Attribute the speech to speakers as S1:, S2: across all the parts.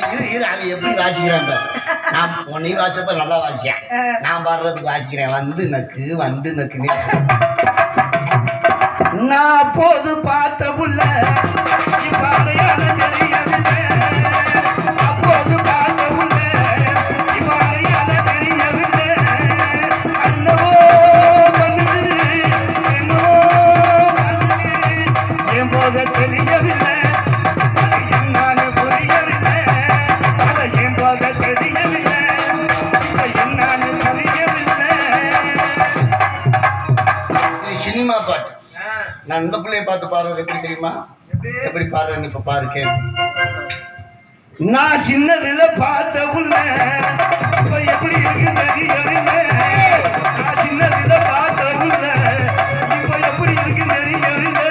S1: அவன் எப்படி வாசிக்கிறான் நான் நீ வாசிப்ப நல்லா வாசிச்சேன் நான் பாடுறதுக்கு வாசிக்கிறேன் வந்து நக்கு நான் அப்போது பார்த்த புள்ள இப்பாடையால தெரியவில்லை அப்போது பார்த்த புள்ள இப்பாடையால தெரியவில்லை அண்ணவோ பண்ணுது என்னவோ என் போத தெரியவில்லை என்னான்னு புரியவில்லை அதை என் போத தெரியவில்லை என்னான்னு தெரியவில்லை சினிமா பாட்டு நான் இந்த பிள்ளைய பார்த்து பாடுறது எப்படி தெரியுமா எப்படி பாடுறேன்னு இப்ப பாரு கேளு நான் சின்னதுல பார்த்த புள்ள இப்ப எப்படி இருக்கு தெரியவில்லை நான் சின்னதுல பார்த்த புள்ள இப்ப எப்படி இருக்கு தெரியவில்லை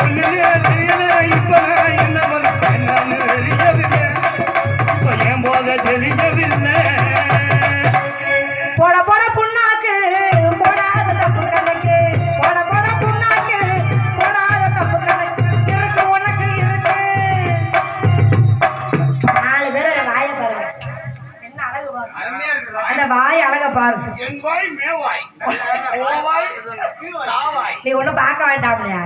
S1: ஒண்ணுமே தெரியல இப்ப நான் என்ன பண்ண என்னன்னு தெரியவில்லை இப்ப என் போத தெரியவில்லை
S2: போட போட புண்ணாக்கு போடாத தப்பு கணக்கு போட போட புண்ணாக்கு போடாத தப்பு கணக்கு இருக்கு உனக்கு இருக்கு 4 பேர் வாயை பாருங்க என்ன அழகு பாரு அந்த வாய் அழக பாரு
S1: என் வாய் மேவாய் ஓவாய் தாவாய்
S2: நீ ஒண்ணும் பார்க்க வேண்டாம்லையா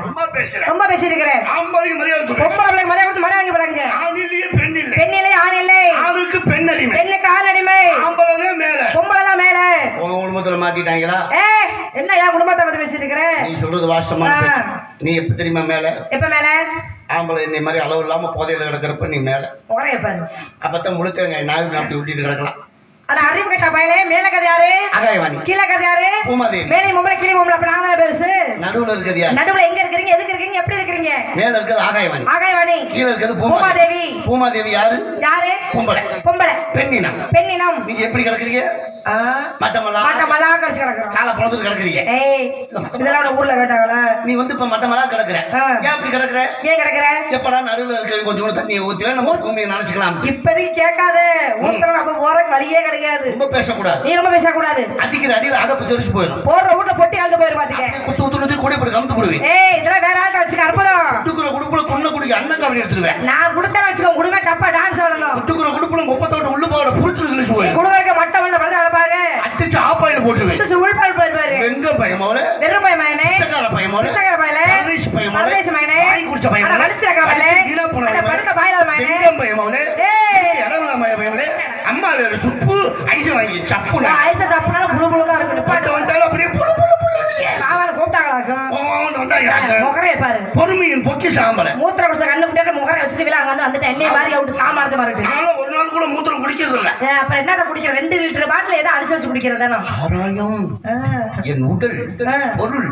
S1: ரொம்ப
S2: பேசியிருக்கிறேன்
S1: ஆம்பளைக்கு மரியாதை
S2: பொம்பளை மரியாதை கொடுத்து மரியாதை வாங்கி போறாங்க
S1: ஆண் இல்லையே பெண் இல்லை
S2: பெண் இல்லை ஆண் இல்லை
S1: ஆணுக்கு பெண் அடிமை
S2: பெண்ணுக்கு ஆண் அடிமை
S1: ஆம்பளை தான் மேல
S2: பொம்பளை தான் மேல
S1: உங்க குடும்பத்துல மாத்திட்டாங்களா
S2: என்ன என் குடும்பத்தை பத்தி பேசிட்டு இருக்கிற
S1: நீ சொல்றது வாசமான நீ எப்ப தெரியுமா மேல
S2: எப்ப மேல
S1: ஆம்பளை என்னை மாதிரி அளவு இல்லாம போதையில கிடக்கிறப்ப நீ மேல
S2: குறைய பாரு
S1: அப்பதான் முழுக்க நாய் அப்படி விட்டிட்டு கிடக்கலாம்
S2: ஆனா அறிவு கட்ட பயலே மேல கதை யாரு
S1: அகாயவாணி
S2: கீழே கதை யாரு
S1: பூமாதேவி
S2: மேலே மும்பளை கீழே மும்பளை அப்ப நான் பெருசு
S1: நடுவுல இருக்குது யாரு
S2: நடுவுல எங்க இருக்கீங்க எதுக்கு இருக்கீங்க எப்படி இருக்கீங்க
S1: மேல இருக்குது ஆகாயவாணி
S2: ஆகாயவாணி
S1: கீழே இருக்குது
S2: பூமாதேவி
S1: பூமாதேவி யாரு
S2: யாரு பொம்பளை பெண்ணினம்
S1: நீங்க எப்படி கிடக்குறீங்க
S2: மட்டமலா கடிச்சு கிடக்குறோம்
S1: காலை பொழுது கிடக்குறீங்க
S2: இதெல்லாம் ஊர்ல கேட்டாங்களா
S1: நீ வந்து இப்ப மட்டமலா கிடக்குற ஏன் அப்படி கிடக்குற
S2: ஏன் கிடக்குற
S1: எப்படா நடுவுல இருக்க கொஞ்சம் தண்ணியை ஊத்தி நம்ம பூமியை நினைச்சுக்கலாம்
S2: இப்போதைக்கு கேட்காத ஊத்துறோம் நம்ம போறதுக்கு வழியே கிடையாது
S1: ரொம்ப பேசக்கூடாது
S2: நீ ரொம்ப பேசக்கூடாது
S1: அடிக்கிற அடியில அடப்பு தெரிச்சு போயிடும்
S2: போடுற வீட்டுல பொட்டி அழுது போயிரு பாத்துக்க
S1: குத்து குத்து கூட இப்படி கமுத்து போடுவேன்
S2: இதெல்லாம் வேற ஆள் வச்சுக்க அற்புதம்
S1: குடுக்குற குடுப்புல குன்ன குடிக்க அண்ணன் அப்படி எடுத்துருவேன்
S2: நான் குடுத்தா வச்சுக்கோ குடும்ப டப்பா டான்ஸ் ஆடணும்
S1: குடுக்குற குடுப்புல குப்பத்தோட உள்ள போட புடிச்சு கிழிச்சு போய்
S2: குடுக்க மட்ட வல்ல படுத்து அழப்பாக
S1: அடிச்சு ஆப்பாயில போட்டுருவேன்
S2: அடிச்சு உள்பால் போயிரு
S1: எங்க பயமோல
S2: வெறும் பயமானே
S1: பிச்சைக்கார பயமோல
S2: பிச்சைக்கார பயல
S1: பரதேசி பயமோல
S2: பரதேசி பயனே
S1: வாய் குடிச்ச பயமோல
S2: வலிச்சிரக்க பயல
S1: கீழ போன
S2: படுக்க பாயல பயனே
S1: எங்க பயமோல இடவல பயமோல அம்மா வேற சுப்பு ஐஸ் வாங்கி சப்புனா
S2: ஐஸ் சப்புனால புளு புளு தான் இருக்கு
S1: பட்டு வந்தால அப்படியே புளு புளு புளு
S2: அவன கூப்பிட்டாங்களாக்கும்
S1: வந்தாங்க
S2: முகரே பாரு
S1: பொறுமையின் பொக்கி சாம்பல
S2: மூத்திர குடிச்ச கண்ணு குட்டிட்டு முகரை வச்சிட்டு வில அங்க வந்து எண்ணெய் மாதிரி அவுட்டு சாமானத்தை பாருட்டு
S1: நானும் ஒரு நாள் கூட மூத்திரம் குடிக்கிறது இல்ல
S2: அப்புறம் என்னத குடிக்கிற 2 லிட்டர் பாட்டில் ஏதோ அடிச்சு வச்சு குடிக்கிறதானே
S1: சாராயம் என் உடல் பொருள்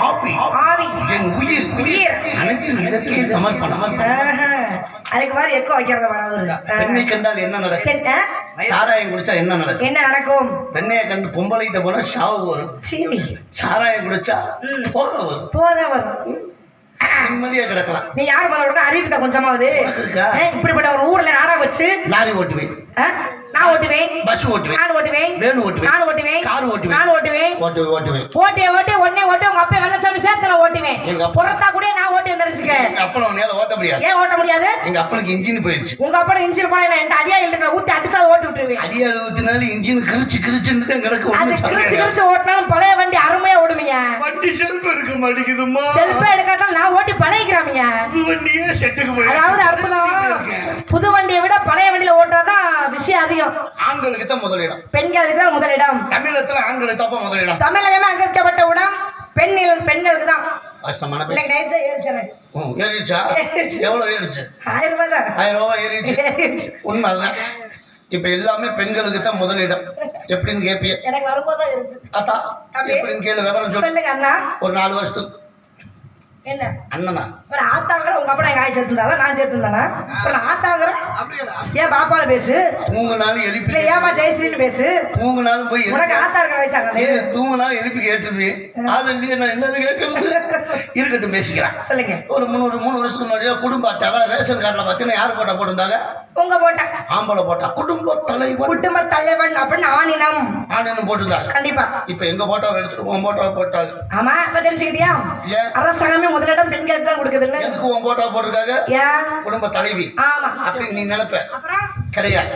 S1: ஆவி என் உயிர் அனைத்தும் இதற்கே சமர்ப்பணம்
S2: அதுக்கு மாதிரி எக்கோ வைக்கிறத வராது
S1: பெண்ணை கண்டால் என்ன நடக்கும் சாராயம் குடிச்சா என்ன நடக்கும்
S2: என்ன நடக்கும்
S1: பெண்ணைய கண்டு பொம்பளைகிட்ட போனா சாவு வரும் சாராயம் குடிச்சா போத வரும் நிம்மதியா கிடக்கலாம்
S2: நீ யார் முதல்ல அறிவிட்ட கொஞ்சமாவது இப்படிப்பட்ட ஒரு ஊர்ல நாடா வச்சு
S1: லாரி ஓட்டுவேன்
S2: நான் ஓட்டுவேன்
S1: பஸ் ஓட்டுவேன்
S2: நான் ஓட்டுவேன்
S1: வேன் ஓட்டுவேன்
S2: நான் ஓட்டுவேன்
S1: கார் ஓட்டுவேன்
S2: நான் ஓட்டுவேன் ஓட்டே ஒண்ணே ஓட்டு உங்க அப்பா வெள்ளச்சாமி சேர்த்துல ஓட்டுவேன்
S1: எங்க
S2: புறத்தா கூட நான் ஓட்டி வந்துருச்சுக்க
S1: எங்க அப்பா உன்னால ஓட்ட முடியாது
S2: ஏன் ஓட்ட முடியாது
S1: எங்க அப்பனுக்கு இன்ஜின் போயிருச்சு
S2: உங்க அப்பா இன்ஜின் போனா என்ன அடியா இல்ல ஊத்தி அடிச்சா ஓட்டி விட்டுருவேன்
S1: அடியா ஊத்தினால இன்ஜின் கிரிச்சுன்னு தான் கிடக்கு
S2: அது கிரிச்சு ஓட்டினாலும் பழைய வண்டி அருமையா ஓடுமியா
S1: வண்டி செல்ஃப் எடுக்க மாட்டேங்குதுமா
S2: செல்ஃப் எடுக்காட்டாலும் நான் ஓட்டி பழகிக்கிறாமியா
S1: புது வண்டியே செட்டுக்கு போய்
S2: அதாவது அற்புதம் புது வண்டியை விட பழைய வண்டியில ஓட்டாதான் விஷயம் அதிகம்
S1: ஆண்களுக்கு தான் முதலிடம்
S2: பெண்களுக்கு தான் முதலிடம்
S1: தமிழகத்துல ஆண்களுக்கு தான் முதலிடம்
S2: தமிழகமே அங்கீகரிக்கப்பட்ட இடம் பெண்களுக்கு தான்
S1: கஷ்டமான
S2: ஏறிச்சா
S1: எவ்வளவு ஏறிச்சு
S2: 1000 ரூபாய் தான்
S1: 1000 ரூபாய் ஏறிச்சு உண்மைதான் இப்ப எல்லாமே பெண்களுக்கு தான் முதலிடம் எப்படின்னு கேப்பிய
S2: எனக்கு வரும்போது இருந்துச்சு
S1: அத்தா எப்படின்னு கேளு விவரம்
S2: சொல்லுங்க அண்ணா
S1: ஒரு 4 வருஷத்துக்கு
S2: என்ன
S1: அண்ணனா
S2: ஒரு ஆத்தாங்கற உங்க அப்பா எங்க ஆய் சேர்த்துந்தால நான் சேர்த்துந்தானா ஒரு ஆத்தாங்கற ஏன் பாப்பால பேசு
S1: தூங்குனாலும் எழுப்பி
S2: இல்ல ஏமா ஜெயஸ்ரீன்னு பேசு
S1: தூங்குனாலும் போய்
S2: உனக்கு ஆத்தா இருக்கிற வயசானே
S1: தூங்குனாலும் எழுப்பி கேட்டுருவேன் அது இல்லையே நான் என்னது கேட்கறது இருக்கட்டும் பேசிக்கிறேன்
S2: சொல்லுங்க
S1: ஒரு 3 வருஷத்துக்கு முன்னாடியே குடும்ப அட்டை அதான் ரேஷன் கார்டில் பார்த்தீங்கன்னா யார் போட்டா போட்டிருந்தாங்க
S2: உங்க போட்டா
S1: ஆம்பளை போட்டா குடும்ப
S2: தலைவன் அப்படின்னு ஆணினம்
S1: போட்டுதான்
S2: கண்டிப்பா.
S1: இப்ப எங்க போட்டோவை எடுத்துட்டு உன் போட்டோவை போட்டாங்க.
S2: ஆமா இப்ப தெரிஞ்சுக்கிட்டியா? அரசாங்கமே முதலிடம் பெண்களுக்கு தான் கொடுக்குதுன்னு.
S1: எதுக்கு உன் போட்டோ போட்டிருக்காங்க?
S2: ஏன்
S1: குடும்ப தலைவி
S2: ஆமா
S1: அப்படின்னு நீ நினைப்ப. கிடையாது.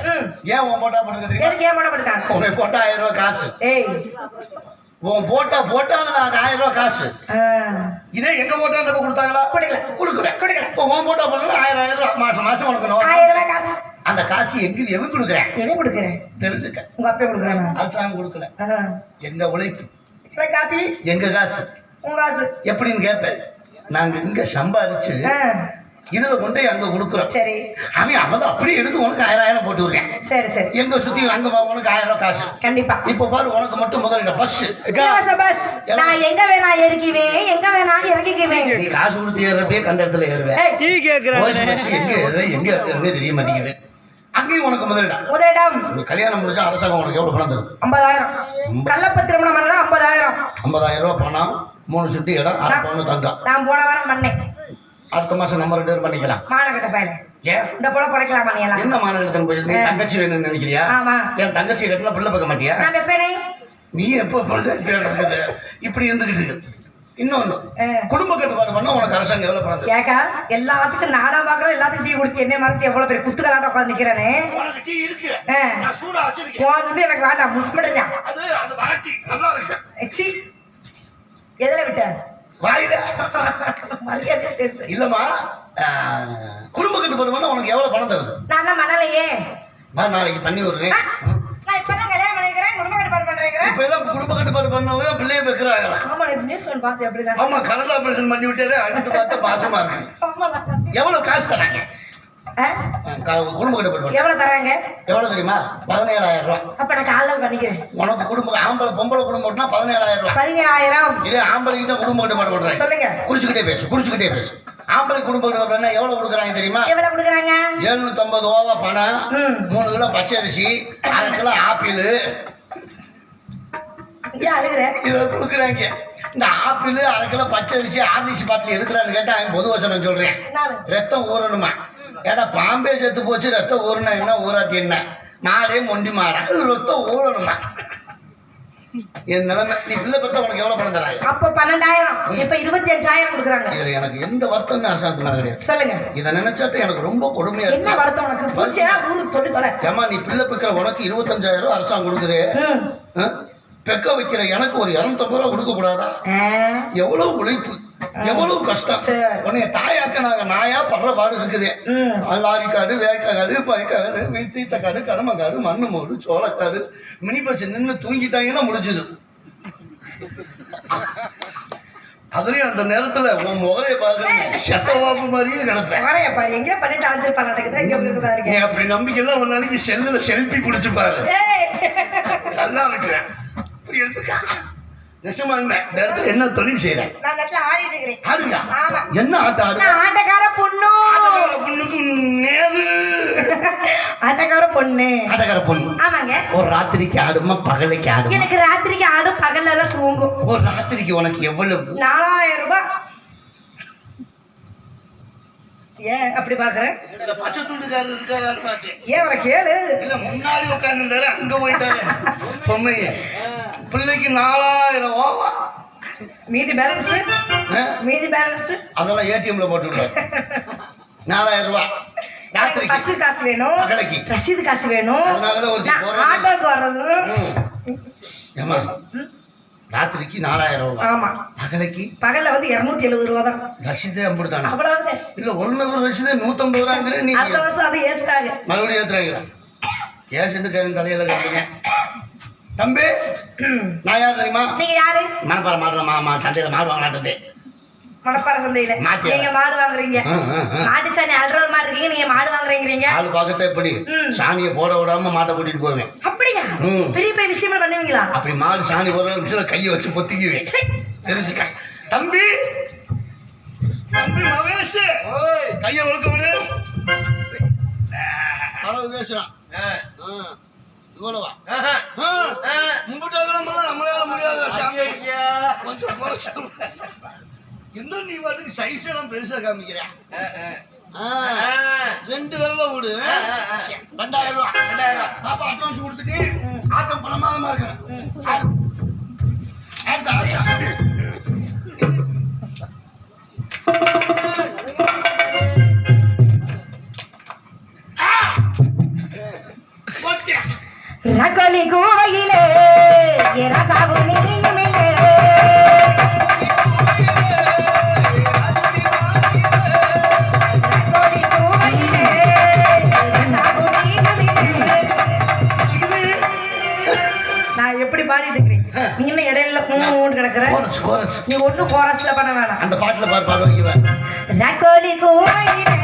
S1: ஏன் உன் போட்டோ போட்டுருக்க?
S2: எதுக்கு ஏன் போட்டோ போட்டுருக்காங்க?
S1: உன்னை போட்டா 1000 ரூபாய் காசு. உன் போட்டா நாங்க 1000 ரூபாய் காசு. இதே எங்க போட்டா அந்த கொடுத்தாங்களா? கொடுக்கல. இப்போ உன் போட்டா போட்டா 1000 ரூபாய் மாசம் உனக்கு 1000 ரூபாய் காசு. அந்த காசு எவன் கொடுக்குறேன் தெரிஞ்சுக்க.
S2: உங்க அப்பா கொடுக்குறாங்க.
S1: அரசாங்கம் கொடுக்கல. எங்க உழைப்பு
S2: காப்பி
S1: எங்க காசு
S2: உங்க காசு
S1: எப்படின்னு கேட்பேன். நாங்க இங்க சம்பாதிச்சு இதுல கொண்டு அங்க கொடுக்குறோம். சரி அவன் அப்படியே எடுத்து உனக்கு 1000 போட்டு விடுறேன். சரி எங்க சுத்தி அங்க உனக்கு 1000 ரூபாய் காசு. கண்டிப்பா. இப்ப பாரு உனக்கு மட்டும் முதல்ல பஸ்
S2: நான் எங்க வேணா ஏறிக்குவேன் எங்க வேணா இறங்கிக்குவேன்.
S1: நீ காசு கொடுத்து ஏறப்பே கண்ட இடத்துல ஏறுவேன். எங்க ஏறுறே தெரிய மாட்டேங்குது. அங்கேயும் உனக்கு முதலிடம். நீ கல்யாணம் முடிச்சா அரசாங்கம் உனக்கு எவ்வளவு பணம் தரும்?
S2: 50,000. கள்ளப்பத்திரம் பண்ணா 50,000
S1: ரூபாய் பணம், 3 சுட்டி இடம், 6 பவுன் தங்கம்.
S2: நான் போன வாரம் பண்ணேன்.
S1: அடுத்த மாசம் நம்ம 2 பேரும் பண்ணிக்கலாம்.
S2: மானகட்ட பையன் இந்த போல படைக்கலாமா? நீ எல்லாம்
S1: என்ன மானகட்டன்னு போய் நீ தங்கச்சி வேணும்னு நினைக்கிறியா? என் தங்கச்சி கட்டினா பிள்ளை பார்க்க மாட்டியா?
S2: நான் வைப்பேனே.
S1: நீ எப்போ இப்படி இருந்துகிட்டு இருக்கு. இன்னொன்னு குடும்ப கட்டுப்பாடு பண்ண உனக்கு அரசாங்கம் எவ்வளவு பணம்
S2: கேக்கா? எல்லாத்துக்கும் நாடா பாக்குறோம், எல்லாத்துக்கும் டீ குடிச்சு என்ன மறந்து எவ்வளவு பேர் குத்துக்கலாட்ட உட்காந்து நிக்கிறானே.
S1: உனக்கு டீ இருக்கு, நான் சூடா வச்சிருக்கேன்.
S2: போனது எனக்கு வேண்டாம், முஸ்மடா.
S1: அது வரட்டி நல்லா இருக்கு.
S2: சி எதுல விட்ட
S1: வாயில
S2: மரியாதை பேசு.
S1: இல்லம்மா, குடும்ப கட்டுப்பாடு பண்ண உனக்கு எவ்வளவு பணம் தருது?
S2: நான் மணலையே
S1: நாளைக்கு பண்ணி விடுறேன்.
S2: நான் இப்பதான் கல்யாணம் பண்ணிக்கிறேன், குடும்ப கட்டுப்பாடு பண்றேன்.
S1: இப்ப எல்லாம் குடும்ப கட்டுப்பாடு பண்ணவங்க பிள்ளைய பெக்குறாங்க.
S2: ஆமா, நியூஸ் ஒன்று பார்த்து அப்படிதான்.
S1: ஆமா, கரண்ட் ஆபரேஷன் பண்ணி விட்டாரு. அடுத்து பார்த்தா பாசமா இருக்கு. எவ்வளவு காசு தராங்க குடும்ப கட்டுப்பாடு?
S2: எவ்வளவு தராங்க?
S1: எவ்வளவு தெரியுமா? 17,000 ரூபாய்.
S2: அப்ப நான் காலைல பண்ணிக்கிறேன்.
S1: உனக்கு குடும்ப ஆம்பளை பொம்பளை குடும்பம்னா 17,000 ரூபாய்.
S2: 17,000.
S1: இதே ஆம்பளைக்கு தான் குடும்ப கட்டுப்பாடு பண்றாங்க. சொல்லுங்க. குடிச்சுக்கிட்டே பேசு. ஆம்பளை குடும்ப கட்டுப்பாடு எவ்வளவு கொடுக்குறாங்க தெரியுமா?
S2: எவ்வளவு கொடுக்குறாங்க?
S1: 750 ரூபா பணம், 3 கிலோ பச்சரிசி, 1/2 கிலோ ஆப்பிள். இதை கொடுக்குறாங்க. இந்த ஆப்பிள், 1/2 கிலோ பச்சரிசி, ஆர்டிசி பாட்டில் எதுக்குறான்னு கேட்டா பொது வசனம் சொல்றேன். ரத்தம் ஊறணுமா? ஏடா பாம்பே செத்து போச்சு, ரத்தம் ஊறுனா என்ன, ஊராத்தி என்ன, மாடே மொண்டி மாடா, ரத்தம் ஊறணுமா? என் நிலைமை. நீ பிள்ளை பத்தா உனக்கு எவ்வளவு பணம் தராங்க? அப்ப 12,000, இப்ப 25,000 கொடுக்குறாங்க. இதுல எனக்கு எந்த வருத்தமே அரசாங்கத்து மேல கிடையாது. சொல்லுங்க. இதை நினைச்சாத்த எனக்கு ரொம்ப கொடுமையா இருக்கு. என்ன வருத்தம் உனக்கு? பூச்சியா ஊரு தொடி தொலை. ஏமா நீ பிள்ளை பெக்கிற உனக்கு 25,000 ரூபாய் அரசாங்கம் கொடுக்குது. பெக்க வைக்கிற எனக்கு ஒரு 250 ரூபாய் கொடுக்க கூடாதா? எவ்வளவு உழைப்பு, எவ்வளவு கஷ்டம். உன்னைய தாயாக்க நாங்க நாயா படுற பாடு இருக்குது. லாரிக்காடு, வேக்காடு, பைக்காடு, சீத்தக்காடு, கடமக்காடு, மண்ணு மோடு, சோளக்காடு, மினி பஸ் நின்று தூங்கிட்டாங்கன்னா முடிஞ்சது. அதுலயும் அந்த நேரத்துல உன் முகரைய பாக்குறேன், செத்தவாப்பு மாதிரியே கிடப்பேன். அப்படி நம்பிக்கைலாம் ஒரு நாளைக்கு செல்லுல செல்ஃபி பிடிச்சு பாரு, நல்லா இருக்கிறேன். என்ன தொழில் செய்யறேன்? என்ன ஆட்டக்கார பொண்ணு? ஆட்டக்கார பொண்ணு. ஆமாங்க. ஒரு ராத்திரிக்கு ஆடுமா பகலைக்கு ஆடும்? எனக்கு ராத்திரிக்கு ஆடும், பகல்ல எல்லாம் தூங்கும். ஒரு ராத்திரிக்கு உனக்கு எவ்வளவு? 4,000 ரூபாய். ஏன் அப்படி பாக்குறேன்? பச்சை துண்டுக்காரர் இருக்காரு பார்த்தேன். ஏன் அவரை கேளு. இல்ல முன்னாடி உட்கார்ந்துட்டாரு, அங்க போயிட்டாரு. பொம்மைய பிள்ளைக்கு 4,000 ரூபா. மீதி பேலன்ஸ் அதெல்லாம் ஏடிஎம்ல போட்டு விடுவாரு. 4,000 ரூபாய். ராத்திரிக்கு பஸ் காசு வேணும், பகலைக்கு ரசீது காசு வேணும். அதனாலதான் ஒரு ஆட்டோக்கு வர்றது. ஏமா ராத்திரிக்கு 4,000 ரூபாய். ஆமா. பகல்ல வந்து 270 ரூபா தான் ரசீது. அப்படித்தானே? அவ்வளவு இல்ல. ஒரு நபர் ரசீது 150 ரூபாங்கிற. நீ அடுத்த வருஷம் அதை ஏத்துறாங்க, மறுபடியும் ஏத்துறாங்க. ஏசிட்டு தலையில காட்டுங்க. தம்பி, நான் யாரு தெரியுமா? நீங்க யாரு? மணப்பாறை மாடுமா சந்தையில மாடு வாங்கலாட்டு. மணப்பாறை சந்தையில நீங்க மாடு வாங்குறீங்க? மாட்டு சாணி அல்றவர் மாதிரி இருக்கீங்க, நீங்க மாடு வாங்குறீங்க. ஆளு பார்க்கத்த எப்படி சாணியை போட விடாம மாட்டை கூட்டிட்டு போவேன். அப்படியா? பெரிய பெரிய விஷயம் பண்ணுவீங்களா? அப்படி மாடு சாணி போடுற விஷயம் கையை வச்சு பொத்திக்குவேன். தெரிஞ்சுக்க தம்பி. தம்பி மகேஷ், கையை ஒழுக்க விடு. பரவ பேசுறான். இவ்வளவா? நம்மளால முடியாது. கொஞ்சம் குறைச்ச. இன்னும் நீ பாட்டுக்கு சைஸ் எல்லாம் பெருசா காமிக்கிறேன். 2 விரல விடு 2000 ரூபா பாப்பா அட்வான்ஸ் கொடுத்துட்டு ஆட்டம் பிரமாதமா இருக்கு அடுத்த
S2: ரகோலி கோவையிலே ரசாபு நீயுமில்லே ரகோலி கோவையிலே ரசாபு நீயுமில்லே. நான் எப்படி பாடிட்டு இருக்கிறேன் நீ என்ன இடையில கிடக்குற நீ ஒன்னும் கோரஸ்ல பண்ண வேணாம்
S1: அந்த பாட்டுல பாடு வைக்கிறேன்
S2: ரகோலி கோவையிலே